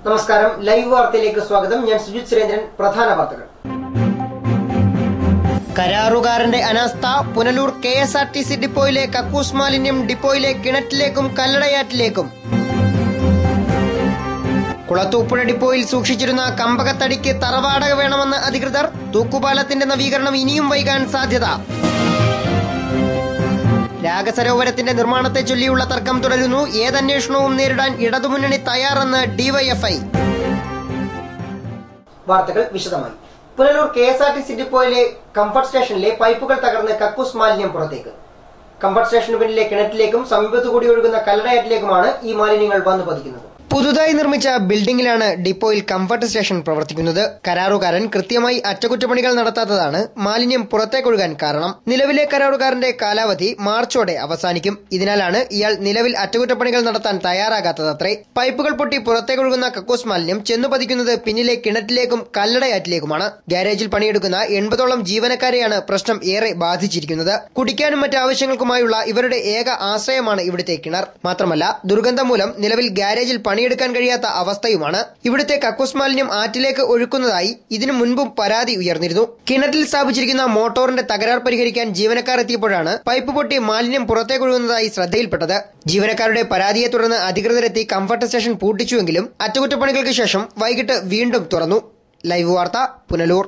നമസ്കാരം, ലൈവ് വാർത്തയിലേക്ക് സ്വാഗതം. ഞാൻ സുജിത് സുരേന്ദ്രൻ. പ്രധാന വാർത്തകൾ. കരാറുകാരന്റെ അനാസ്ഥ. പുനലൂർ KSRTC ഡിപ്പോയിലെ കക്കൂസ് മാലിന്യം ഡിപ്പോയിലെ കിണറ്റിലേക്കും കല്ലടയാറ്റിലേക്കും. കുളത്തൂപ്പുഴ ഡിപ്പോയിൽ സൂക്ഷിച്ചിരുന്ന കമ്പകത്തടിക്ക് തറവാടക വേണമെന്ന് അധികൃതർ. തൂക്കുപാലത്തിന്റെ നവീകരണം ഇനിയും വൈകാൻ സാധ്യത. രാഗസരോവരത്തിന്റെ നിർമ്മാണത്തെ ചൊല്ലിയുള്ള തർക്കം തുടരുന്നു. ഏതന്വേഷണവും നേരിടാൻ ഇടതുമുന്നണി തയ്യാറെന്ന് DYFI. വാർത്തകൾ വിശദമായി. പുനലൂർ KSRTC ഡിപ്പോയിലെ കംഫർട്ട് സ്റ്റേഷനിലെ പൈപ്പുകൾ തകർന്ന് കക്കൂസ് മാലിന്യം പുറത്തേക്ക്. കംഫർട്ട് സ്റ്റേഷന് പിന്നിലെ കിണറ്റിലേക്കും സമീപത്തുകൂടി ഒഴുകുന്ന കല്ലടയാറ്റിലേക്കുമാണ് ഈ മാലിന്യങ്ങൾ വന്നു പതിക്കുന്നത്. പുതുതായി നിർമ്മിച്ച ബിൽഡിംഗിലാണ് ഡിപ്പോയിൽ കംഫർട്ട് സ്റ്റേഷൻ പ്രവർത്തിക്കുന്നത്. കരാറുകാരൻ കൃത്യമായി അറ്റകുറ്റപ്പണികൾ നടത്താത്തതാണ് മാലിന്യം പുറത്തേക്കൊഴുകാൻ കാരണം. നിലവിലെ കരാറുകാരന്റെ കാലാവധി മാർച്ചോടെ അവസാനിക്കും. ഇതിനാലാണ് ഇയാൾ നിലവിൽ അറ്റകുറ്റപ്പണികൾ നടത്താൻ തയ്യാറാകാത്തതത്രേ. പൈപ്പുകൾ പൊട്ടി പുറത്തേക്കൊഴുകുന്ന കക്കൂസ് മാലിന്യം ചെന്നുപതിക്കുന്നത് പിന്നിലെ കിണറ്റിലേക്കും കല്ലടയാറ്റിലേക്കുമാണ്. ഗാരേജിൽ പണിയെടുക്കുന്ന 80ഓളം ജീവനക്കാരെയാണ് പ്രശ്നം ഏറെ ബാധിച്ചിരിക്കുന്നത്. കുടിക്കാനും മറ്റ് ആവശ്യങ്ങൾക്കുമായുള്ള ഇവരുടെ ഏക ആശ്രയമാണ് ഇവിടുത്തെ കിണർ. മാത്രമല്ല, ദുർഗന്ധം മൂലം നിലവിൽ ഗാരേജിൽ പണിയെടുക്കാൻ കഴിയാത്ത അവസ്ഥയുമാണ്. ഇവിടുത്തെ കക്കൂസ് മാലിന്യം ആറ്റിലേക്ക് ഒഴുക്കുന്നതായി ഇതിനു മുൻപും പരാതി ഉയർന്നിരുന്നു. കിണറ്റിൽ സ്ഥാപിച്ചിരിക്കുന്ന മോട്ടോറിന്റെ തകരാർ പരിഹരിക്കാൻ ജീവനക്കാർ എത്തിയപ്പോഴാണ് പൈപ്പ് പൊട്ടി മാലിന്യം പുറത്തേക്കൊഴുകുന്നതായി ശ്രദ്ധയിൽപ്പെട്ടത്. ജീവനക്കാരുടെ പരാതിയെ തുടർന്ന് അധികൃതരെത്തി കംഫർട്ട് സ്റ്റേഷൻ പൂട്ടിച്ചുവെങ്കിലും അറ്റകുറ്റപ്പണികൾക്ക് ശേഷം വൈകിട്ട് വീണ്ടും തുറന്നു. ലൈവ് വാർത്ത, പുനലൂർ.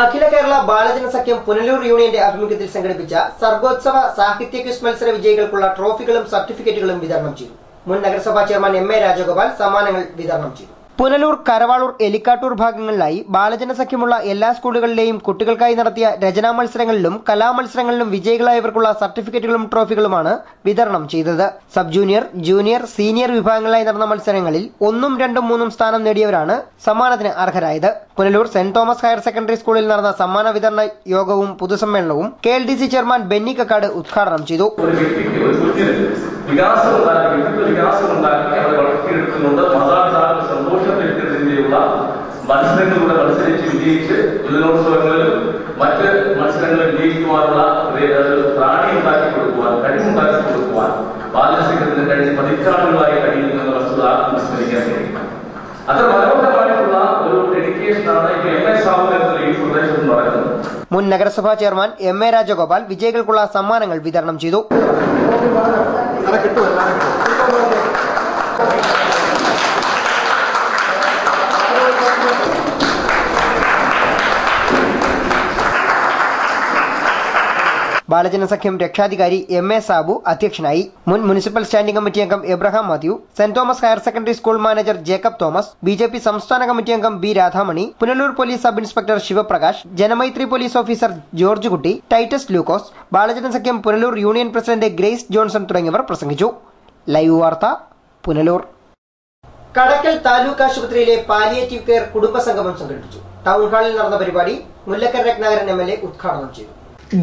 അഖില കേരള ബാലജന സഖ്യം പുനലൂർ യൂണിയന്റെ ആഭിമുഖ്യത്തിൽ സംഘടിപ്പിച്ച സർഗോത്സവ സാഹിത്യ ക്വിസ് മത്സര വിജയികൾക്കുള്ള ട്രോഫികളും സർട്ടിഫിക്കറ്റുകളും വിതരണം ചെയ്തു. മുൻ നഗരസഭാ ചെയർമാൻ MA രാജഗോപാൽ സമ്മാനങ്ങൾ വിതരണം ചെയ്തു. പുനലൂർ, കരവാളൂർ, എലിക്കാട്ടൂർ ഭാഗങ്ങളിലായി ബാലജന സഖ്യമുള്ള എല്ലാ സ്കൂളുകളിലെയും കുട്ടികൾക്കായി നടത്തിയ രചനാ മത്സരങ്ങളിലും കലാമത്സരങ്ങളിലും വിജയികളായവർക്കുള്ള സർട്ടിഫിക്കറ്റുകളും ട്രോഫികളുമാണ് വിതരണം ചെയ്തത്. സബ് ജൂനിയർ, ജൂനിയർ, സീനിയർ വിഭാഗങ്ങളിലായി നടന്ന മത്സരങ്ങളിൽ 1, 2, 3 സ്ഥാനം നേടിയവരാണ് സമ്മാനത്തിന് അർഹരായത്. Punalur saint Thomas higher secondary സ്കൂളിൽ നടന്ന സമ്മാന വിതരണ യോഗവും പൊതുസമ്മേളനവും KLDC ചെയർമാൻ ബെന്നി കക്കാട് ഉദ്ഘാടനം ചെയ്തു. മത്സരങ്ങളിലൂടെ മത്സരിച്ച് വിജയിച്ച് യുവജനോത്സവങ്ങളിലും മറ്റ് മത്സരങ്ങളിൽ വിജയിക്കുവാനുള്ള പ്രാണി ഉണ്ടാക്കി കൊടുക്കുവാൻ, കഴിവുണ്ടാക്കി കൊടുക്കുവാൻ ബാലസംഘത്തിന് കഴിഞ്ഞ പതിറ്റാണ്ടുകളായി കഴിയുന്ന വസ്തുത വിസ്മരിക്കാൻ കഴിയും. അത്ര മനോഹരമായിട്ടുള്ള ഒരു ഡെഡിക്കേഷനാണ് ഇപ്പോൾ MA സാബുവിന്റെ ഈ പ്രദേശത്ത് നടക്കുന്നത്. മുൻ നഗരസഭാ ചെയർമാൻ MA രാജഗോപാൽ വിജയികൾക്കുള്ള സമ്മാനങ്ങൾ വിതരണം ചെയ്തു. ബാലജന സഖ്യം രക്ഷാധികാരി MA സാബു അധ്യക്ഷനായി. മുൻ മുനിസിപ്പൽ സ്റ്റാൻഡിംഗ് കമ്മിറ്റി അംഗം Abraham Mathew, saint Thomas higher secondary school manager Jacob Thomas, BJP സംസ്ഥാന കമ്മിറ്റി അംഗം B Radhamani, Punalur police sub inspector Sivaprakash, Janamaithri police officer George കുട്ടി, ടൈറ്റസ് ലൂക്കോസ്, ബാലജന സഖ്യം Punalur union president grace Johnson തുടങ്ങിയവർ പ്രസംഗിച്ചു. ലൈവ് വാർത്ത, പുനലൂർ. കടക്കൽ താലൂക്ക് ആശുപത്രിയിലെ പാലിയേറ്റീവ് കെയർ കുടുംബസംഗമം സംഘടിപ്പിച്ചു. ടൗൺ ഹാളിൽ നടന്ന പരിപാടി മുല്ലക്കര രത്നാകരൻ MLA ഉദ്ഘാടനം ചെയ്തു.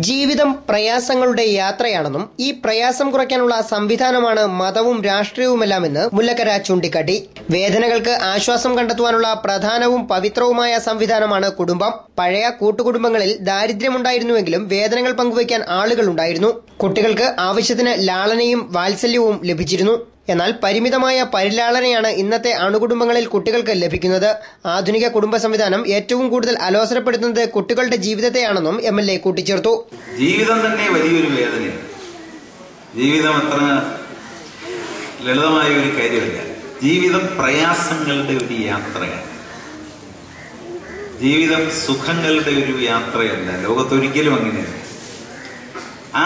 ജീവിതം പ്രയാസങ്ങളുടെ യാത്രയാണെന്നും ഈ പ്രയാസം കുറയ്ക്കാനുള്ള സംവിധാനമാണ് മതവും രാഷ്ട്രീയവുമെല്ലാമെന്ന് മുല്ലക്കര ചൂണ്ടിക്കാട്ടി. വേദനകൾക്ക് ആശ്വാസം കണ്ടെത്തുവാനുള്ള പ്രധാനവും പവിത്രവുമായ സംവിധാനമാണ് കുടുംബം. പഴയ കൂട്ടുകുടുംബങ്ങളിൽ ദാരിദ്ര്യമുണ്ടായിരുന്നുവെങ്കിലും വേദനകൾ പങ്കുവയ്ക്കാൻ ആളുകളുണ്ടായിരുന്നു. കുട്ടികൾക്ക് ആവശ്യത്തിന് ലാളനയും വാത്സല്യവും ലഭിച്ചിരുന്നു. എന്നാൽ പരിമിതമായ പരിലാളനയാണ് ഇന്നത്തെ അണുകുടുംബങ്ങളിൽ കുട്ടികൾക്ക് ലഭിക്കുന്നത്. ആധുനിക കുടുംബ സംവിധാനം ഏറ്റവും കൂടുതൽ അലോസരപ്പെടുത്തുന്നത് കുട്ടികളുടെ ജീവിതത്തെയാണെന്നും MLA കൂട്ടിച്ചേർത്തു. ജീവിതം തന്നെ വലിയൊരു വേദനയാണ്. ജീവിതം അത്ര ലളിതമായ ഒരു കാര്യമല്ല. ജീവിതം പ്രയാസങ്ങളുടെ ഒരു യാത്രയാണ്. ജീവിതം സുഖങ്ങളുടെ ഒരു യാത്രയല്ല. ലോകത്തൊരിക്കലും അങ്ങനെയല്ല. ആ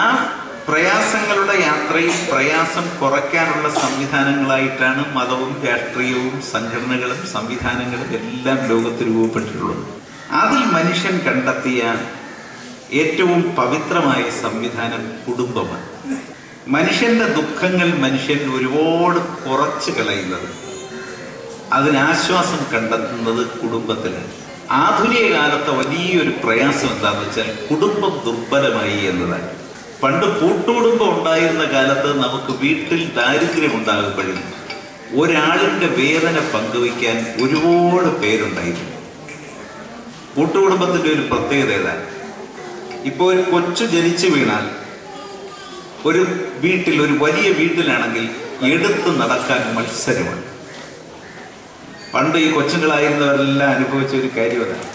പ്രയാസങ്ങളുടെ യാത്രയിൽ പ്രയാസം കുറയ്ക്കാനുള്ള സംവിധാനങ്ങളായിട്ടാണ് മതവും രാഷ്ട്രീയവും സംഘടനകളും സംവിധാനങ്ങളും എല്ലാം ലോകത്ത് രൂപപ്പെട്ടിട്ടുള്ളത്. അതിൽ മനുഷ്യൻ കണ്ടെത്തിയ ഏറ്റവും പവിത്രമായ സംവിധാനം കുടുംബമാണ്. മനുഷ്യന്റെ ദുഃഖങ്ങൾ മനുഷ്യൻ ഒരുപാട് കുറച്ച് കളയുന്നത്, അതിനാശ്വാസം കണ്ടെത്തുന്നത് കുടുംബത്തിലാണ്. ആധുനിക കാലത്തെ വലിയൊരു പ്രയാസം എന്താണെന്ന് വെച്ചാൽ കുടുംബം ദുർബലമായി എന്നതാണ്. പണ്ട് കൂട്ടുകുടുംബം ഉണ്ടായിരുന്ന കാലത്ത് നമുക്ക് വീട്ടിൽ ദാരിദ്ര്യം ഉണ്ടാകുമ്പോഴും ഒരാളിന്റെ വേദന പങ്കുവയ്ക്കാൻ ഒരുപാട് പേരുണ്ടായിരുന്നു. കൂട്ടുകുടുംബത്തിന്റെ ഒരു പ്രത്യേകത ഏതാണ്? ഇപ്പോൾ ഒരു കൊച്ചു ജനിച്ചു വീണാൽ ഒരു വീട്ടിൽ, ഒരു വലിയ വീട്ടിലാണെങ്കിൽ എടുത്തു നടക്കാൻ മത്സരമാണ്. പണ്ട് ഈ കൊച്ചുങ്ങളായിരുന്നവരെല്ലാം അനുഭവിച്ച ഒരു കാര്യം അതാണ്.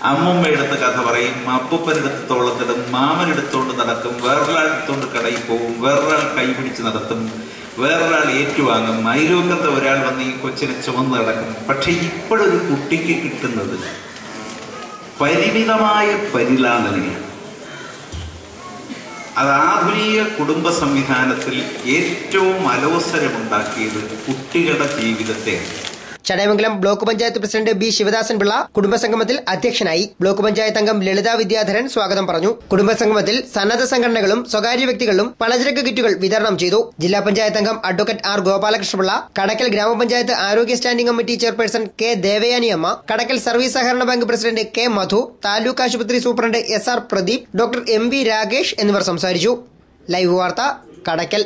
അമ്മുമ്മയെടുത്ത് കഥ പറയും, അപ്പൂപ്പനെടുത്ത് തോളത്തിടും, മാമനെടുത്തോണ്ട് നടക്കും, വേറൊരാളെടുത്തോണ്ട് കടയിൽ പോവും, വേറൊരാൾ കൈപിടിച്ച് നടത്തും, വേറൊരാൾ ഏറ്റുവാങ്ങും, അയൽവക്കത്തെ ഒരാൾ വന്ന് ഈ കൊച്ചിനെ ചുമന്ന് നടക്കും. പക്ഷെ ഇപ്പോഴൊരു കുട്ടിക്ക് കിട്ടുന്നത് പരിമിതമായ പരിലാളനയാണ്. അത് ആധുനിക കുടുംബ സംവിധാനത്തിൽ ഏറ്റവും അലോസരമുണ്ടാക്കിയത് കുട്ടികളുടെ ജീവിതത്തെയാണ്. Chadayamangalam block panchayat president B Sivadasan Pillai കുടുംബസംഗമത്തിൽ അധ്യക്ഷനായി. ബ്ലോക്ക് പഞ്ചായത്ത് അംഗം ലളിത വിദ്യാധരൻ സ്വാഗതം പറഞ്ഞു. കുടുംബസംഗമത്തിൽ സന്നദ്ധ സംഘടനകളും സ്വകാര്യ വ്യക്തികളും പലചരക്ക് കിറ്റുകൾ വിതരണം ചെയ്തു. ജില്ലാ പഞ്ചായത്ത് അംഗം അഡ്വക്കേറ്റ് ആർ ഗോപാലകൃഷ്ണപിള്ള, കടക്കൽ ഗ്രാമപഞ്ചായത്ത് ആരോഗ്യ standing committee chairperson K Devayaniamma, Kadakkal service സഹകരണ bank president K Madhu, taluk ആശുപത്രി superintendent S R Pradeep, doctor M V Rakesh എന്നിവർ സംസാരിച്ചു. ലൈവ് വാർത്ത കടക്കൽ.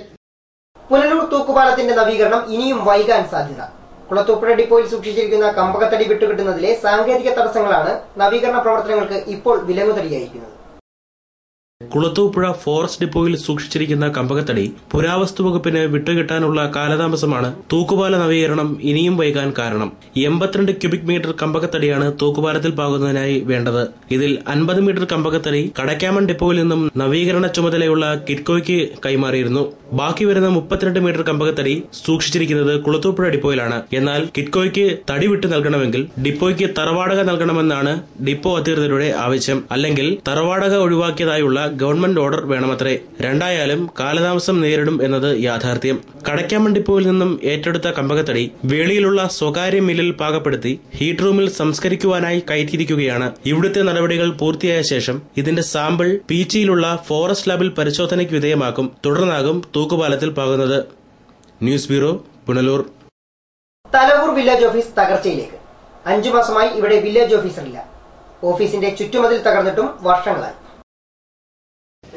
പുനലൂർ തൂക്കുപാലത്തിന്റെ നവീകരണം ഇനിയും വൈകാൻ സാധ്യത. കുളത്തൂപ്പുഴ ഡിപ്പോയിൽ സൂക്ഷിച്ചിരിക്കുന്ന കമ്പകത്തടി വിട്ടുകിട്ടുന്നതിലെ സാങ്കേതിക തടസ്സങ്ങളാണ് നവീകരണ പ്രവർത്തനങ്ങൾക്ക് ഇപ്പോൾ വിലങ്ങുതടിയായിരിക്കുന്നത്. കുളത്തൂപ്പുഴ ഫോറസ്റ്റ് ഡിപ്പോയിൽ സൂക്ഷിച്ചിരിക്കുന്ന കമ്പകത്തടി പുരാവസ്തു വകുപ്പിന് വിട്ടുകിട്ടാനുള്ള കാലതാമസമാണ് തൂക്കുപാല നവീകരണം ഇനിയും വൈകാൻ കാരണം. 82 ക്യൂബിക് മീറ്റർ കമ്പകത്തടിയാണ് തൂക്കുപാലത്തിൽ പാകുന്നതിനായി വേണ്ടത്. ഇതിൽ 50 മീറ്റർ കമ്പകത്തടി കടക്കാമൺ ഡിപ്പോയിൽ നിന്നും നവീകരണ ചുമതലയുള്ള കിറ്റ്കോയ്ക്ക് കൈമാറിയിരുന്നു. ബാക്കി വരുന്ന 32 മീറ്റർ കമ്പകത്തടി സൂക്ഷിച്ചിരിക്കുന്നത് കുളത്തൂപ്പുഴ ഡിപ്പോയിലാണ്. എന്നാൽ കിറ്റ്കോയ്ക്ക് തടി വിട്ടു നൽകണമെങ്കിൽ ഡിപ്പോയ്ക്ക് തറവാടക നൽകണമെന്നാണ് ഡിപ്പോ അധികൃതരുടെ ആവശ്യം. അല്ലെങ്കിൽ തറവാടക ഒഴിവാക്കിയതായുള്ള ഗവൺമെന്റ് ഓർഡർ വേണമത്രേ. രണ്ടായാലും കാലതാമസം നേരിടും എന്നത് യാഥാർത്ഥ്യം. കടക്കാമൺ ഡിപ്പോയിൽ നിന്നും ഏറ്റെടുത്ത കമ്പകത്തടി വേളിയിലുള്ള സ്വകാര്യ മില്ലിൽ പാകപ്പെടുത്തി ഹീറ്റ് റൂമിൽ സംസ്കരിക്കുവാനായി കയറ്റിയിരിക്കുകയാണ്. ഇവിടുത്തെ നടപടികൾ പൂർത്തിയായ ശേഷം ഇതിന്റെ സാമ്പിൾ പീച്ചിയിലുള്ള ഫോറസ്റ്റ് ലാബിൽ പരിശോധനയ്ക്ക് വിധേയമാക്കും. തുടർന്നാകും തൂക്കുപാലത്തിൽ പാകുന്നത്. News bureau, Punalur. Thalavoor village office തകർച്ചയിലേക്ക്. 5 മാസമായി ഇവിടെ വില്ലേജ് ഓഫീസറില്ല. ഓഫീസിന്റെ ചുറ്റുമതിൽ തകർന്നിട്ടും വർഷങ്ങളായി.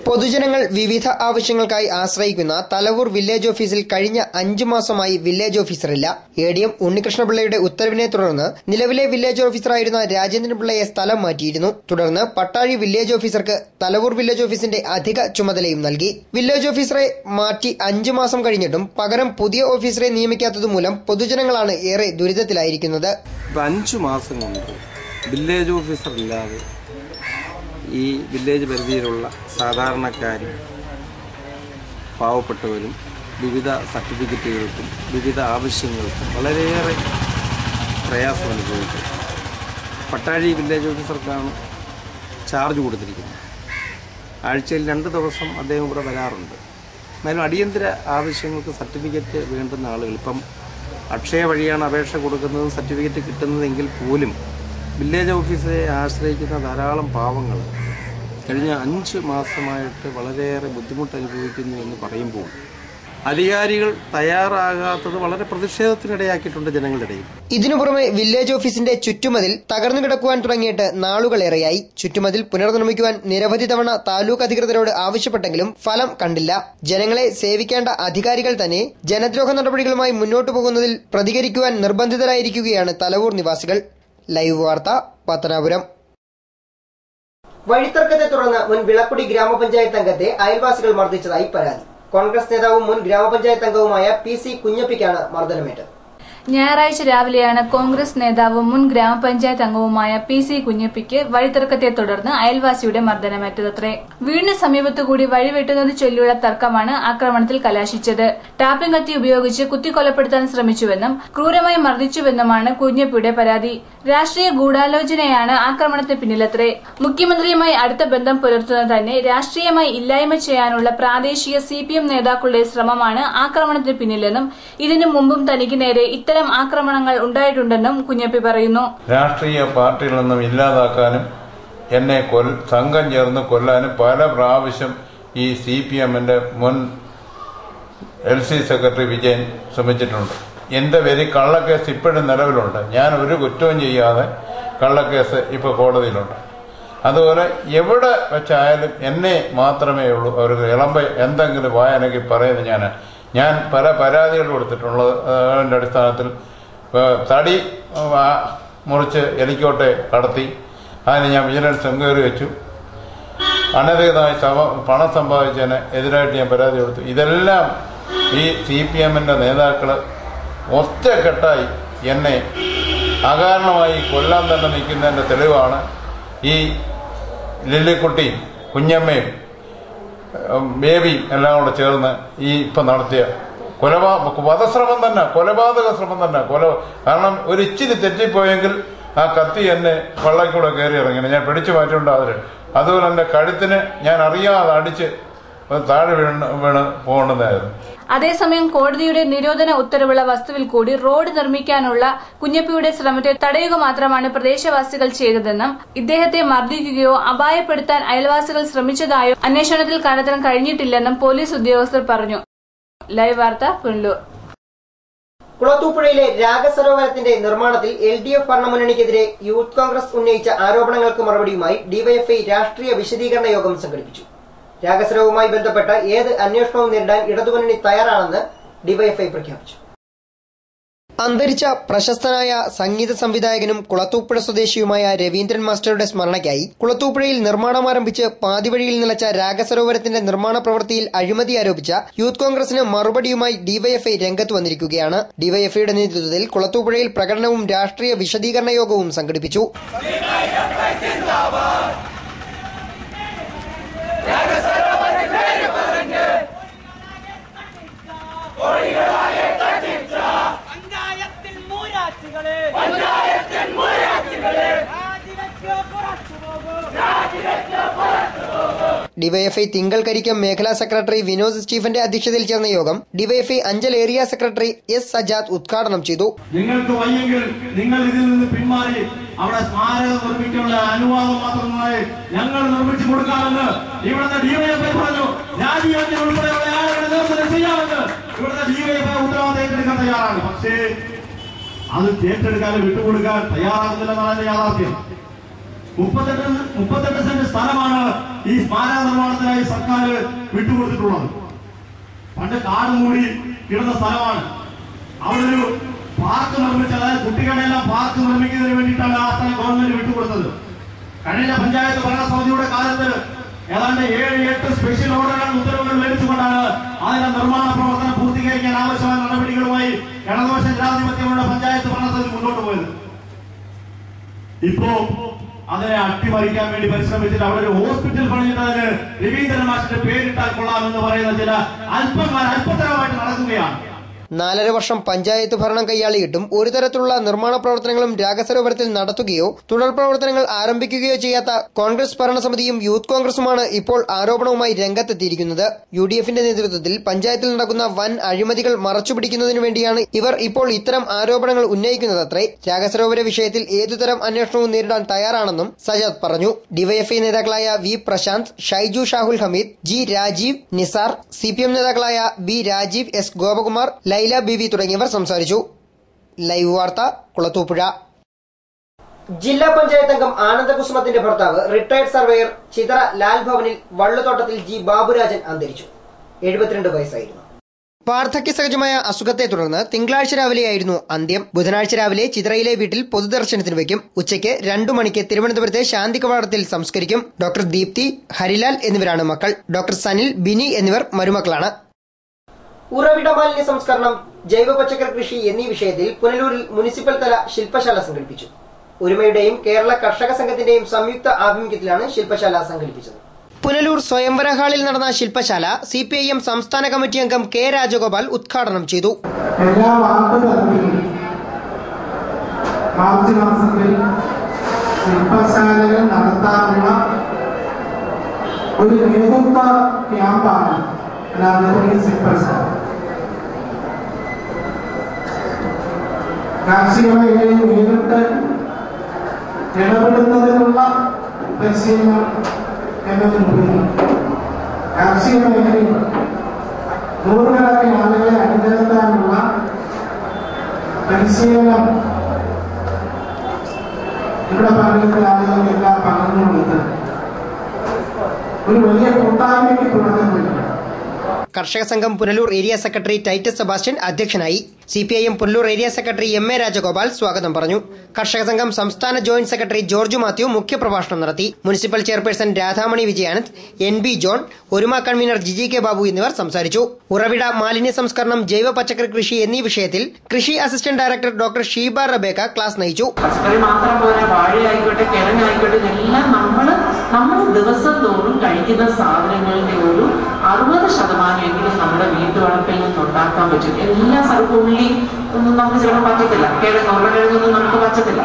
പൊതുജനങ്ങൾ വിവിധ ആവശ്യങ്ങൾക്കായി ആശ്രയിക്കുന്ന തലവൂർ വില്ലേജ് ഓഫീസിൽ കഴിഞ്ഞ 5 മാസമായി വില്ലേജ് ഓഫീസറില്ല. ADM ഉണ്ണികൃഷ്ണപിള്ളയുടെ ഉത്തരവിനെ തുടർന്ന് നിലവിലെ വില്ലേജ് ഓഫീസറായിരുന്ന രാജേന്ദ്രൻപിള്ളയെ സ്ഥലം മാറ്റിയിരുന്നു. തുടർന്ന് പട്ടാഴി വില്ലേജ് ഓഫീസർക്ക് തലവൂർ വില്ലേജ് ഓഫീസിന്റെ അധിക ചുമതലയും നൽകി. വില്ലേജ് ഓഫീസറെ മാറ്റി 5 മാസം കഴിഞ്ഞിട്ടും പകരം പുതിയ ഓഫീസറെ നിയമിക്കാത്തതുമൂലം പൊതുജനങ്ങളാണ് ഏറെ ദുരിതത്തിലായിരിക്കുന്നത്. 5 മാസം കൊണ്ട് വില്ലേജ് ഓഫീസറില്ലാതെ ഈ വില്ലേജ് പരിധിയിലുള്ള സാധാരണക്കാരും പാവപ്പെട്ടവരും വിവിധ സർട്ടിഫിക്കറ്റുകൾക്കും വിവിധ ആവശ്യങ്ങൾക്കും വളരെയേറെ പ്രയാസം അനുഭവിക്കും. പട്ടാഴി വില്ലേജ് ഓഫീസർക്കാണ് ചാർജ് കൊടുത്തിരിക്കുന്നത്. ആഴ്ചയിൽ 2 ദിവസം അദ്ദേഹം ഇവിടെ വരാറുണ്ട്. എന്നാലും അടിയന്തര ആവശ്യങ്ങൾക്ക് സർട്ടിഫിക്കറ്റ് വേണ്ടുന്ന ആളുകൾ ഇപ്പം അക്ഷയ വഴിയാണ് അപേക്ഷ കൊടുക്കുന്നതും സർട്ടിഫിക്കറ്റ് കിട്ടുന്നതെങ്കിൽ പോലും വില്ലേജ് ഓഫീസറെ ആശ്രയിക്കുന്ന ധാരാളം പാവങ്ങൾ കഴിഞ്ഞ 5 മാസമായിട്ട് വളരെയേറെ ബുദ്ധിമുട്ട് അനുഭവിക്കുന്നു എന്ന് പറയുമ്പോൾ അധികാരികൾ തയ്യാറാകാത്തത് വളരെ പ്രതിഷേധത്തിനിടയാക്കിയിട്ടുണ്ട് ജനങ്ങളുടെ ഇടയിൽ. ഇതിനു പുറമെ വില്ലേജ് ഓഫീസിന്റെ ചുറ്റുമതിൽ തകർന്നു കിടക്കുവാൻ തുടങ്ങിയിട്ട് നാളുകളേറെയായി. ചുറ്റുമതിൽ പുനർനിർമ്മിക്കുവാൻ നിരവധി തവണ താലൂക്ക് അധികൃതരോട് ആവശ്യപ്പെട്ടെങ്കിലും ഫലം കണ്ടില്ല. ജനങ്ങളെ സേവിക്കേണ്ട അധികാരികൾ തന്നെ ജനദ്രോഹ നടപടികളുമായി മുന്നോട്ടു പോകുന്നതിൽ പ്രതികരിക്കുവാൻ നിർബന്ധിതരായിരിക്കുകയാണ് തലവൂർ നിവാസികൾ. ലൈവ് വാർത്ത പത്തനാപുരം. വഴിത്തർക്കത്തെ തുടർന്ന് മുൻ വിളക്കുടി ഗ്രാമപഞ്ചായത്ത് അംഗത്തെ അയൽവാസികൾ മർദ്ദിച്ചതായി പരാതി. കോൺഗ്രസ് നേതാവും മുൻ ഗ്രാമപഞ്ചായത്ത് അംഗവുമായ PC കുഞ്ഞപ്പിക്കാണ് മർദ്ദനമേറ്റത്. ഞായറാഴ്ച രാവിലെയാണ് കോൺഗ്രസ് നേതാവും മുൻ ഗ്രാമപഞ്ചായത്ത് അംഗവുമായ PC കുഞ്ഞപ്പിക്ക് വഴിത്തർക്കത്തെ തുടർന്ന് അയൽവാസിയുടെ മർദ്ദനമേറ്റതത്രേ. വീടിന് സമീപത്തുകൂടി വഴിവെട്ടുന്നത് ചൊല്ലിയുള്ള തർക്കമാണ് ആക്രമണത്തിൽ കലാശിച്ചത്. ടാപ്പിംഗ് കത്തി ഉപയോഗിച്ച് കുത്തിക്കൊലപ്പെടുത്താൻ ശ്രമിച്ചുവെന്നും ക്രൂരമായി മർദ്ദിച്ചുവെന്നുമാണ് കുഞ്ഞപ്പിയുടെ പരാതി. രാഷ്ട്രീയ ഗൂഢാലോചനയാണ് ആക്രമണത്തിന് പിന്നിലത്രേ. മുഖ്യമന്ത്രിയുമായി അടുത്ത ബന്ധം പുലർത്തുന്നത് തന്നെ രാഷ്ട്രീയമായി ഇല്ലായ്മ ചെയ്യാനുള്ള പ്രാദേശിക CPM നേതാക്കളുടെ ശ്രമമാണ് ആക്രമണത്തിന് പിന്നിലെന്നും ഇതിനു മുമ്പും തനിക്ക് നേരെ ഇത്തരം ആക്രമണങ്ങൾ ഉണ്ടായിട്ടുണ്ടെന്നും കുഞ്ഞപ്പി പറയുന്നു. രാഷ്ട്രീയ പാർട്ടികളിൽ നിന്നും ഇല്ലാതാക്കാനും എന്നെ സംഘം ചേർന്ന് കൊല്ലാനും പല പ്രാവശ്യം ഈ CPM-ന്റെ മുൻ LC സെക്രട്ടറി വിജയൻ ശ്രമിച്ചിട്ടുണ്ട്. എന്റെ പേരിൽ കള്ളക്കേസ് ഇപ്പോഴും നിലവിലുണ്ട്. ഞാൻ ഒരു കുറ്റവും ചെയ്യാതെ കള്ളക്കേസ് ഇപ്പോൾ കോടതിയിലുണ്ട്. അതുപോലെ എവിടെ വെച്ചായാലും എന്നെ മാത്രമേ ഉള്ളൂ അവർക്ക് എന്തെങ്കിലും വായനക്ക് പറയുന്നത്. ഞാൻ പല പരാതികൾ കൊടുത്തിട്ടുള്ളത്. അതിൻ്റെ അടിസ്ഥാനത്തിൽ തടി മുറിച്ച് എലിക്കോട്ടെ കടത്തി അതിന് ഞാൻ വിജിലൻസ് എൻക്വയറി വെച്ചു. അനധികൃതമായി പണം സമ്പാദിച്ചതിന് എതിരായിട്ട് ഞാൻ പരാതി കൊടുത്തു. ഇതെല്ലാം ഈ CPM-ന്റെ നേതാക്കൾ ഒറ്റക്കെട്ടായി എന്നെ അകാരണമായി കൊല്ലാൻ തന്നെ നിൽക്കുന്നതിൻ്റെ തെളിവാണ് ഈ ലില്ലിക്കുട്ടിയും കുഞ്ഞമ്മയും ബേബിയും എല്ലാം കൂടെ ചേർന്ന് ഈ ഇപ്പം നടത്തിയ വധശ്രമം തന്നെ, കൊലപാതക ശ്രമം തന്നെ. കാരണം ഒരു ഇച്ചിരി തെറ്റിപ്പോയെങ്കിൽ ആ കത്തി എന്നെ വള്ളക്കൂടെ കയറി ഇറങ്ങിയാണ്. ഞാൻ പിടിച്ചു മാറ്റിയുണ്ടാവില്ല. അതുപോലെ എൻ്റെ കഴുത്തിന് ഞാൻ അറിയാതെ അടിച്ച് താഴെ വീണ് പോകേണ്ടതായിരുന്നു. അതേസമയം കോടതിയുടെ നിരോധന ഉത്തരവുള്ള വസ്തുവിൽ കൂടി റോഡ് നിർമ്മിക്കാനുള്ള കുഞ്ഞപ്പിയുടെ ശ്രമത്തെ തടയുക മാത്രമാണ് പ്രദേശവാസികൾ ചെയ്തതെന്നും ഇദ്ദേഹത്തെ മർദ്ദിക്കുകയോ അപായപ്പെടുത്താൻ അയൽവാസികൾ ശ്രമിച്ചതായോ അന്വേഷണത്തിൽ കണ്ടെത്താൻ കഴിഞ്ഞിട്ടില്ലെന്നും പോലീസ് ഉദ്യോഗസ്ഥർ പറഞ്ഞു. ലൈവ് വാർത്ത, പുനലൂർ. കുളത്തൂപ്പുഴയിലെ രാഗസരോവരത്തിന്റെ നിർമ്മാണത്തിൽ LDF ഭരണമുന്നണിക്കെതിരെ യൂത്ത് കോൺഗ്രസ് ഉന്നയിച്ച ആരോപണങ്ങൾക്ക് മറുപടിയുമായി ഡിവൈഎഫ്ഐ രാഷ്ട്രീയ വിശദീകരണ യോഗം സംഘടിപ്പിച്ചു. രാഗസരവുമായി ബന്ധപ്പെട്ട ഏത് അന്വേഷണവും നേരിടാൻ ഇടതുമുന്നണി തയ്യാറാണെന്ന് ഡിവൈഎഫ്ഐ പ്രഖ്യാപിച്ചു. അന്തരിച്ച പ്രശസ്തനായ സംഗീത സംവിധായകനും കുളത്തൂപ്പുഴ സ്വദേശിയുമായ രവീന്ദ്രൻ മാസ്റ്ററുടെ സ്മരണയ്ക്കായി കുളത്തൂപ്പുഴയിൽ നിർമ്മാണം ആരംഭിച്ച് പാതിവഴിയിൽ നിലച്ച രാഗസരോവരത്തിന്റെ നിർമ്മാണ പ്രവൃത്തിയിൽ അഴിമതി ആരോപിച്ച യൂത്ത് കോൺഗ്രസിന് മറുപടിയുമായി ഡിവൈഎഫ്ഐ രംഗത്ത് വന്നിരിക്കുകയാണ്. ഡിവൈഎഫ്ഐയുടെ നേതൃത്വത്തിൽ കുളത്തൂപ്പുഴയിൽ പ്രകടനവും രാഷ്ട്രീയ വിശദീകരണ യോഗവും സംഘടിപ്പിച്ചു. ഡിവൈഎഫ്ഐ തിങ്കൾ കരിക്കം മേഖലാ സെക്രട്ടറി വിനോദ് സ്റ്റീഫന്റെ അധ്യക്ഷതയിൽ ചേർന്ന യോഗം DYFI Anchal area secretary S. Sajad ഉദ്ഘാടനം ചെയ്തു. നിങ്ങൾക്ക് വയ്യെങ്കിൽ നിങ്ങൾ ഇതിൽ നിന്ന് പിന്മാറി അവിടെ സ്മാരകം നിർമ്മിക്കാനുള്ള അനുവാദം മാത്രമായി ഞങ്ങൾ നിർമ്മിച്ചു കൊടുക്കാമെന്ന് ഇവിടുത്തെ ഡിവൈഎഫ്ഐ പറഞ്ഞു. രാജീവന്റെ ഉൾപ്പെടെയുള്ള ആളുകളെ നേതൃത്വം ചെയ്യാമെന്ന് ഇവിടുത്തെ ഡിവൈഎഫ്ഐ ഉത്തരവാദിത്തം ഏറ്റെടുക്കാൻ തയ്യാറാണ്. പക്ഷേ അത് ഏറ്റെടുക്കാൻ വിട്ടുകൊടുക്കാൻ തയ്യാറാകുന്നില്ലെന്നാണ് യാഥാർത്ഥ്യം. 38 സെന്റ് സ്ഥലമാണ് ഈ സ്മാരക നിർമ്മാണത്തിനായി സർക്കാർ വിട്ടുകൊടുത്തിട്ടുള്ളത്. പണ്ട് കാട് മൂടി കിടന്ന സ്ഥലമാണ്. അവിടെ ഒരു പാർക്ക് നിർമ്മിച്ചത്, അതായത് കുട്ടികളെല്ലാം പാർക്ക് നിർമ്മിക്കുന്നതിന് വേണ്ടിയിട്ടാണ് ആ സ്ഥലം ഗവൺമെന്റ് വിട്ടുകൊടുത്തത്. കഴിഞ്ഞ പഞ്ചായത്ത് ഭരണസമിതിയുടെ കാലത്ത് ഏതാണ്ട് 7-8 സ്പെഷ്യൽ ഓർഡറുകൾ ഉത്തരവുകൾ ലഭിച്ചുകൊണ്ടാണ് അതിന്റെ നിർമ്മാണ പ്രവർത്തനം പൂർത്തീകരിക്കാൻ ആവശ്യമായ നടപടികളുമായി ഇടതുപക്ഷ ജനാധിപത്യങ്ങളുടെ പഞ്ചായത്ത് ഭരണസമിതി മുന്നോട്ട് പോയത്. ഇപ്പോ അതിനെ അട്ടിമറിക്കാൻ വേണ്ടി പരിശ്രമിച്ചിട്ട് അവിടെ ഒരു ഹോസ്പിറ്റൽ പണിഞ്ഞിട്ട് അതിന് രവീന്ദ്രൻ മാഷിന്റെ പേരിട്ടാൽ കൊള്ളാമെന്ന് പറയുന്ന ചില അല്പതരമായിട്ട് നടക്കുകയാണ്. 4.5 വർഷം പഞ്ചായത്ത് ഭരണം കൈയാളിയിട്ടും ഒരു തരത്തിലുള്ള നിർമ്മാണ പ്രവർത്തനങ്ങളും രാഗസരോവരത്തിൽ നടത്തുകയോ തുടർ പ്രവർത്തനങ്ങൾ ആരംഭിക്കുകയോ ചെയ്യാത്ത കോൺഗ്രസ് ഭരണസമിതിയും യൂത്ത് കോൺഗ്രസുമാണ് ഇപ്പോൾ ആരോപണവുമായി രംഗത്തെത്തിയിരിക്കുന്നത്. UDFന്റെ നേതൃത്വത്തിൽ പഞ്ചായത്തിൽ നടക്കുന്ന വൻ അഴിമതികൾ മറച്ചുപിടിക്കുന്നതിനു വേണ്ടിയാണ് ഇവർ ഇപ്പോൾ ഇത്തരം ആരോപണങ്ങൾ ഉന്നയിക്കുന്നതത്രേ. രാഗസരോവര വിഷയത്തിൽ ഏതുതരം അന്വേഷണവും നേരിടാൻ തയ്യാറാണെന്നും സജാദ് പറഞ്ഞു. ഡിവൈഎഫ്ഐ നേതാക്കളായ V. Prashant, Shaiju Shahul Hameed, G. Rajeev, Nisar, CPM നേതാക്കളായ B. രാജീവ്, S. ഗോപകുമാർ, ലൈല ബിബി തുടങ്ങിയവർ സംസാരിച്ചു. ലൈവ് വാർത്ത, കുളത്തൂപ്പുഴ. ജില്ലാ പഞ്ചായത്ത് അംഗം ആനന്ദകുസുമത്തിന്റെ ഭർത്താവ് റിട്ടയർഡ് സർവേയർ ചിതറ ലാൽ ഭവനിൽ വള്ളുതോട്ടത്തിൽ G. ബാബുരാജൻ അന്തരിച്ചു. 72 വയസ്സായിരുന്നു. വാർദ്ധക്യ സഹജമായ അസുഖത്തെ തുടർന്ന് തിങ്കളാഴ്ച രാവിലെയായിരുന്നു അന്ത്യം. ബുധനാഴ്ച രാവിലെ ചിതറയിലെ വീട്ടിൽ പൊതുദർശനത്തിന് വയ്ക്കും. ഉച്ചയ്ക്ക് 2 മണിക്ക് തിരുവനന്തപുരത്തെ ശാന്തി കവാടത്തിൽ സംസ്കരിക്കും. ഡോക്ടർ ദീപ്തി, ഹരിലാൽ എന്നിവരാണ് മക്കൾ. ഡോക്ടർ സനിൽ, ബിനി എന്നിവർ മരുമക്കളാണ്. ഉറവിട മാലിന്യ സംസ്കരണം, ജൈവ പച്ചക്കറി കൃഷി എന്നീ വിഷയത്തിൽ പുനലൂരിൽ മുനിസിപ്പൽ തല ശില്പശാല സംഘടിപ്പിച്ചു. ഒരുമയുടെയും കേരള കർഷക സംഘത്തിന്റെയും സംയുക്ത ആഭിമുഖ്യത്തിലാണ് ശില്പശാല സംഘടിപ്പിച്ചത്. പുനലൂർ സ്വയംവര ഹാളിൽ നടന്ന ശില്പശാല CPIM സംസ്ഥാന കമ്മിറ്റി അംഗം K. രാജഗോപാൽ ഉദ്ഘാടനം ചെയ്തു. എല്ലാ മാർച്ച് മാസത്തിൽ ശില്പശാലകൾ നടത്താനുള്ള ഒരു നേതൃത്വ ക്യാമ്പാണ് ശില്പശാല. കാർഷിക മേഖലയിൽ നേരിട്ട് ഇടപെടുന്നതിനുള്ള പരിശീലനം എന്നതിനുപരി കാർഷിക മേഖലയിൽ നൂറുകണക്കിന് ആളുകളെ അണിനിരത്താനുള്ള പരിശീലനം ഇവിടെ പങ്കെടുത്ത ആളുകൾക്കെല്ലാം പകർന്നു കൊടുത്ത് ഒരു വലിയ കൂട്ടായ്മയ്ക്ക് തുടക്കം നൽകി. കർഷക സംഘം Punalur area secretary Titus Sebastian അധ്യക്ഷനായി. CPIM Punalur area secretary MA Rajagopal സ്വാഗതം പറഞ്ഞു. കർഷക സംഘം സംസ്ഥാന ജോയിന്റ് സെക്രട്ടറി ജോർജ് മാത്യു മുഖ്യപ്രഭാഷണം നടത്തി. Municipal chairperson Radhamani Vijayanand, NB John, ഒരുമ കൺവീനർ ജിജി കെ ബാബു എന്നിവർ സംസാരിച്ചു. ഉറവിട മാലിന്യ സംസ്കരണം, ജൈവ പച്ചക്കറി കൃഷി എന്നീ വിഷയത്തിൽ കൃഷി assistant director doctor Sheeba Rebecca class നയിച്ചു. പച്ചക്കറി മാത്രം പോരാ, വാഴയായിക്കോട്ടെ, കിഴങ്ങായിക്കോട്ടെ, എല്ലാം നമ്മൾ ദിവസം തോറും കഴിക്കുന്ന സാധനങ്ങളുടെ ഒരു 60% നമ്മുടെ വീട്ടുവളപ്പിൽ നിന്നുണ്ടാക്കാൻ പറ്റും. എല്ലാ സ്ഥലത്തും ഉള്ളി ഒന്നും നമുക്ക് ചിലപ്പോൾ പറ്റത്തില്ല, ഉരുളക്കിഴങ്ങൊന്നും നമുക്ക് പറ്റത്തില്ല.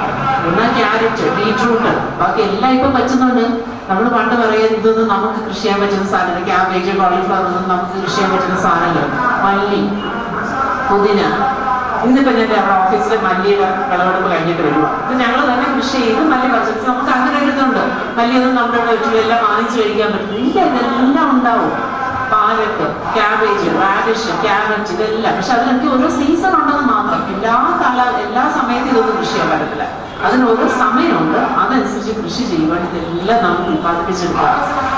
എന്നാൽ ക്യാരറ്റ്, ബീട്രൂട്ട്, ബാക്കി എല്ലാം ഇപ്പൊ പറ്റുന്നുണ്ട്. നമ്മൾ പണ്ട് പറയുന്നത് ഇതൊന്നും നമുക്ക് കൃഷി ചെയ്യാൻ പറ്റുന്ന സാധനം, ക്യാബേജ്, കോളിഫ്ലവർ ഒന്നും നമുക്ക് കൃഷി ചെയ്യാൻ പറ്റുന്ന സാധനങ്ങൾ. മല്ലി, പുതിന, ഇന്നിപ്പോ ഞാൻ അവിടെ ഓഫീസിലെ മല്ലിയുടെ വിളവെടുപ്പ് കഴിഞ്ഞിട്ട് വരുക. ഇത് ഞങ്ങൾ തന്നെ കൃഷി ചെയ്ത് മല്ലി പച്ചക്കറി നമുക്ക് അങ്ങനെ എഴുതുന്നുണ്ട്. മല്ലിയൊന്നും നമ്മുടെ ഇവിടെ എല്ലാം വാങ്ങിച്ചു കഴിക്കാൻ പറ്റും. ഇതെല്ലാം ഉണ്ടാവും. പാലക്ക്, ക്യാബേജ്, റാഡിഷ്, ക്യാരറ്റ്, ഇതെല്ലാം. പക്ഷെ അതിനൊക്കെ ഓരോ സീസൺ ഉണ്ടെന്ന് മാത്രം. എല്ലാ സമയത്തും ഇതൊന്നും കൃഷി ചെയ്യാൻ പറ്റത്തില്ല. അതിന് ഓരോ സമയമുണ്ട്. അതനുസരിച്ച് കൃഷി ചെയ്യുവാൻ ഇതെല്ലാം നമുക്ക് ഉത്പാദിപ്പിച്ചെടുക്കാം.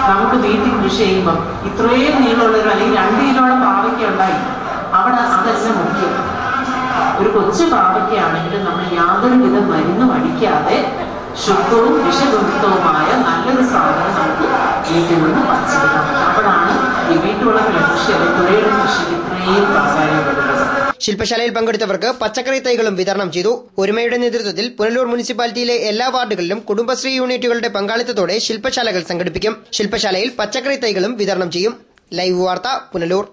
നമുക്ക് വീട്ടിൽ കൃഷി ചെയ്യുമ്പോൾ ഇത്രയും നീളമുള്ളൊരു അല്ലെങ്കിൽ 2 കിലോയുടെ പാവയ്ക്ക ഉണ്ടായി അവിടെ അതെല്ലാം മുഖ്യം. ഒരു കൊച്ചു പാവയ്ക്കയാണെങ്കിലും നമ്മൾ യാതൊരുവിധ മരുന്നും അടിക്കാതെ ശുദ്ധവും വിഷമുക്തവുമായ നല്ലൊരു സാധനം നമുക്ക് വീട്ടിൽ നിന്ന് പറിച്ചെടുക്കാം. അപ്പോഴാണ് ഈ വീട്ടുവളപ്പിലെ കൃഷി അല്ലെങ്കിൽ തുറയുടെ കൃഷിക്ക് ഇത്രയും പ്രാധാന്യം കൊടുക്കുന്നത്. ശില്പശാലയിൽ പങ്കെടുത്തവർക്ക് പച്ചക്കറി തൈകളും വിതരണം ചെയ്തു. ഒരുമയുടെ നേതൃത്വത്തിൽ പുനലൂർ മുനിസിപ്പാലിറ്റിയിലെ എല്ലാ വാർഡുകളിലും കുടുംബശ്രീ യൂണിറ്റുകളുടെ പങ്കാളിത്തത്തോടെ ശില്പശാലകൾ സംഘടിപ്പിക്കും. ശില്പശാലയിൽ പച്ചക്കറി തൈകളും വിതരണം ചെയ്യും. ലൈവ് വാർത്ത, പുനലൂർ.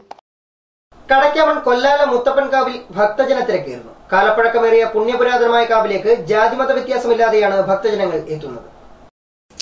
കടയ്ക്കാമൺ കൊല്ലാല മുത്തപ്പൻകാവിൽ ഭക്തജനത്തിരക്കേറുന്നു. കാലപ്പഴക്കമേറിയ പുണ്യപുരാതനമായ കാവിലേക്ക് ജാതിമത വ്യത്യാസമില്ലാതെയാണ് ഭക്തജനങ്ങൾ എത്തുന്നത്.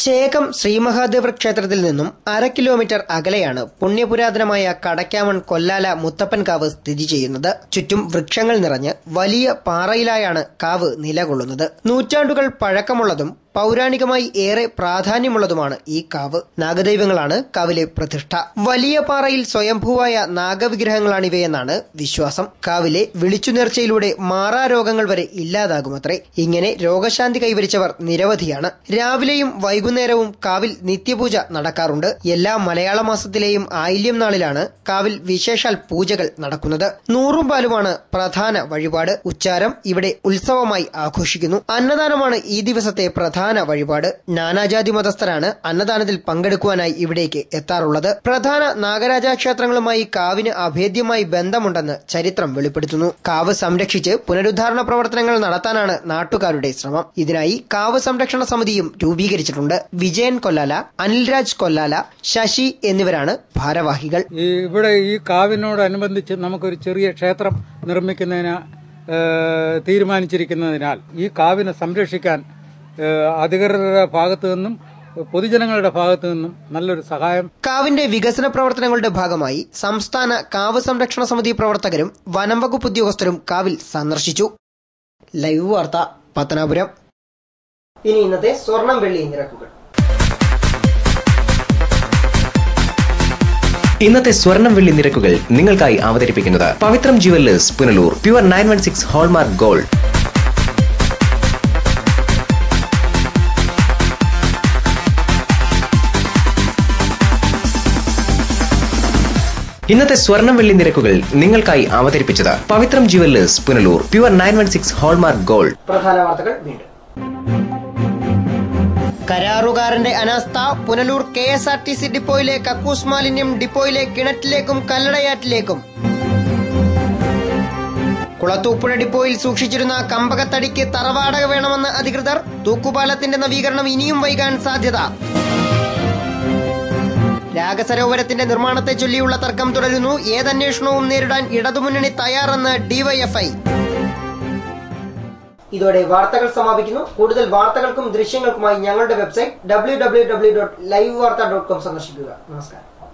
ചേകം ശ്രീമഹാദേവർ ക്ഷേത്രത്തിൽ നിന്നും 1/2 കിലോമീറ്റർ അകലെയാണ് പുണ്യപുരാതനമായ കടയ്ക്കാമൺ കൊല്ലാല മുത്തപ്പൻകാവ് സ്ഥിതി ചെയ്യുന്നത്. ചുറ്റും വൃക്ഷങ്ങൾ നിറഞ്ഞ് വലിയ പാറയിലായാണ് കാവ് നിലകൊള്ളുന്നത്. നൂറ്റാണ്ടുകൾ പഴക്കമുള്ളതും പൗരാണികമായി ഏറെ പ്രാധാന്യമുള്ളതുമാണ് ഈ കാവ്. നാഗദൈവങ്ങളാണ് കാവിലെ പ്രതിഷ്ഠ. വലിയ പാറയിൽ സ്വയംഭൂവായ നാഗവിഗ്രഹങ്ങളാണിവയെന്നാണ് വിശ്വാസം. കാവിലെ വിളിച്ചുനേർച്ചയിലൂടെ മാറാരോഗങ്ങൾ വരെ ഇല്ലാതാകുമത്രേ. ഇങ്ങനെ രോഗശാന്തി കൈവരിച്ചവർ നിരവധിയാണ്. രാവിലെയും വൈകുന്നേരവും കാവിൽ നിത്യപൂജ നടക്കാറുണ്ട്. എല്ലാ മലയാള മാസത്തിലെയും ആയില്യം നാളിലാണ് കാവിൽ വിശേഷാൽ പൂജകൾ നടക്കുന്നത്. നൂറും പാലുമാണ് പ്രധാന വഴിപാട്. ഉച്ചാരം ഇവിടെ ഉത്സവമായി ആഘോഷിക്കുന്നു. അന്നദാനമാണ് ഈ ദിവസത്തെ പ്രധാന വഴിപാട്. നാനാജാതി മതസ്ഥരാണ് അന്നദാനത്തിൽ പങ്കെടുക്കുവാനായി ഇവിടേക്ക് എത്താറുള്ളത്. പ്രധാന നാഗരാജ ക്ഷേത്രങ്ങളുമായി കാവിന് അഭേദ്യമായി ബന്ധമുണ്ടെന്ന് ചരിത്രം വെളിപ്പെടുത്തുന്നു. കാവ് സംരക്ഷിച്ച് പുനരുദ്ധാരണ പ്രവർത്തനങ്ങൾ നടത്താനാണ് നാട്ടുകാരുടെ ശ്രമം. ഇതിനായി കാവ് സംരക്ഷണ സമിതിയും രൂപീകരിച്ചിട്ടുണ്ട്. വിജയൻ കൊല്ലാല, അനിൽരാജ് കൊല്ലാല, ശശി എന്നിവരാണ് ഭാരവാഹികൾ. ഇവിടെ ഈ കാവിനോടനുബന്ധിച്ച് നമുക്കൊരു ചെറിയ ക്ഷേത്രം നിർമ്മിക്കുന്നതിന് തീരുമാനിച്ചിരിക്കുന്നതിനാൽ ഈ കാവിനെ സംരക്ഷിക്കാൻ അധികൃതരുടെ ഭാഗത്തു നിന്നും പൊതുജനങ്ങളുടെ ഭാഗത്തു നിന്നും നല്ലൊരു സഹായം. കാവിന്റെ വികസന പ്രവർത്തനങ്ങളുടെ ഭാഗമായി സംസ്ഥാന കാവ് സംരക്ഷണ സമിതി പ്രവർത്തകരും വനം വകുപ്പ് ഉദ്യോഗസ്ഥരും കാവിൽ സന്ദർശിച്ചു. ലൈവ് വാർത്ത, പത്തനാപുരം. ഇനി ഇന്നത്തെ സ്വർണം വെള്ളി നിരക്കുകൾ. ഇന്നത്തെ സ്വർണം വെള്ളി നിരക്കുകൾ നിങ്ങൾക്കായി അവതരിപ്പിക്കുന്നത് Pavithram jewellers Punalur. Pure 916 hallmark gold. ഇന്നത്തെ സ്വർണം വെള്ളി നിരക്കുകൾ നിങ്ങൾക്കായി അവതരിപ്പിച്ചത് Pavithram jewellers Punalur. Pure 916 hallmark gold. പ്രധാന വാർത്തകൾ വീണ്ടും. കരാറുകാരന്റെ അനാസ്ഥ. പുനലൂർ KSRTC ഡിപ്പോയിലെ കക്കൂസ് മാലിന്യം ഡിപ്പോയിലെ കിണറ്റിലേക്കും കല്ലടയാറ്റിലേക്കും. കുളത്തൂപ്പുഴ ഡിപ്പോയിൽ സൂക്ഷിച്ചിരുന്ന കമ്പകത്തടിക്ക് തറവാടക വേണമെന്ന് അധികൃതർ. തൂക്കുപാലത്തിന്റെ നവീകരണം ഇനിയും വൈകാൻ സാധ്യത. രാഗസരോവരത്തിന്റെ നിർമ്മാണത്തെ ചൊല്ലിയുള്ള തർക്കം തുടരുന്നു. ഏതന്വേഷണവും നേരിടാൻ ഇടതുമുന്നണി തയ്യാറെന്ന് DYFI. ഇതോടെ വാർത്തകൾ സമാപിക്കുന്നു. കൂടുതൽ വാർത്തകൾക്കും ദൃശ്യങ്ങൾക്കുമായി ഞങ്ങളുടെ വെബ്സൈറ്റ് www.livevarta.com സന്ദർശിക്കുക. നമസ്കാരം.